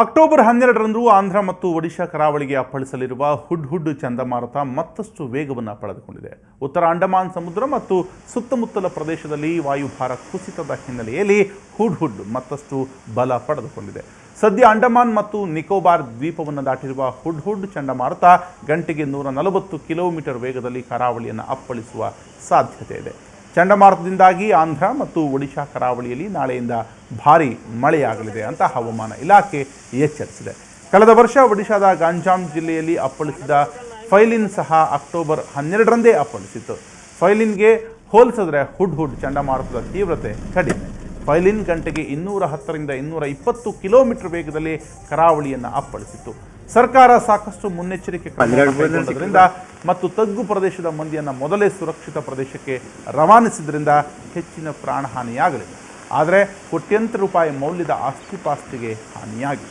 October 12ರಂದು Andhra ಮತ್ತು ಒಡಿಶಾ ಕರಾವಳಿಗೆ ಅಪ್ಪಳಿಸಲಿರುವ ಹುಡ್ ಚಂಡಮಾರುತ ಮತ್ತಷ್ಟು ವೇಗವನ್ನು ಪಡೆದುಕೊಂಡಿದೆ. ಉತ್ತರ ಅಂಡಮಾನ್ ಸಮುದ್ರ ಮತ್ತು ಸುತ್ತಮುತ್ತಲ ಪ್ರದೇಶದಲ್ಲಿ ವಾಯುಭಾರ ಕುಸಿತದ ಹಿನ್ನೆಲೆಯಲ್ಲಿ ಹುಡ್ ಮತ್ತಷ್ಟು ಬಲ ಪಡೆದುಕೊಂಡಿದೆ. ಸದ್ಯ ಅಂಡಮಾನ್ ಮತ್ತು ನಿಕೋಬಾರ್ ದ್ವೀಪವನ್ನು ದಾಟಿರುವ ಹುಡ್ ಚಂಡಮಾರುತ ಗಂಟೆಗೆ 140 ಕಿಲೋಮೀಟರ್ ವೇಗದಲ್ಲಿ ಕರಾವಳಿಯನ್ನು ಅಪ್ಪಳಿಸುವ ಸಾಧ್ಯತೆ ಇದೆ. ಚಂಡಮಾರುತದಿಂದಾಗಿ ಆಂಧ್ರ ಮತ್ತು ಒಡಿಶಾ ಕರಾವಳಿಯಲ್ಲಿ ನಾಳೆಯಿಂದ ಭಾರೀ ಮಳೆಯಾಗಲಿದೆ ಅಂತ ಹವಾಮಾನ ಇಲಾಖೆ ಎಚ್ಚರಿಸಿದೆ. ಕಳೆದ ವರ್ಷ ಒಡಿಶಾದ ಗಂಜಾಮ್ ಜಿಲ್ಲೆಯಲ್ಲಿ ಅಪ್ಪಳಿಸಿದ ಫೈಲಿನ್ ಸಹ ಅಕ್ಟೋಬರ್ 12ರಂದೇ ಅಪ್ಪಳಿಸಿತ್ತು. ಫೈಲಿನ್ಗೆ ಹೋಲಿಸಿದ್ರೆ ಹುಡ್ ಚಂಡಮಾರುತದ ತೀವ್ರತೆ ಕಡಿಮೆ. ಫೈಲಿನ್ ಗಂಟೆಗೆ 210ರಿಂದ 220 ಕಿಲೋಮೀಟರ್ ವೇಗದಲ್ಲಿ ಕರಾವಳಿಯನ್ನು ಅಪ್ಪಳಿಸಿತ್ತು. ಸರ್ಕಾರ ಸಾಕಷ್ಟು ಮುನ್ನೆಚ್ಚರಿಕೆ ಕೈಗೊಂಡಿದ್ದರಿಂದ ಮತ್ತು ತಗ್ಗು ಪ್ರದೇಶದ ಮಂದಿಯನ್ನು ಮೊದಲೇ ಸುರಕ್ಷಿತ ಪ್ರದೇಶಕ್ಕೆ ರವಾನಿಸಿದ್ರಿಂದ ಹೆಚ್ಚಿನ ಪ್ರಾಣಹಾನಿಯಾಗಲಿದೆ. ಆದರೆ ಕೋಟ್ಯಂತರ ರೂಪಾಯಿ ಮೌಲ್ಯದ ಆಸ್ತಿಪಾಸ್ತಿಗೆ ಹಾನಿಯಾಗಿದೆ.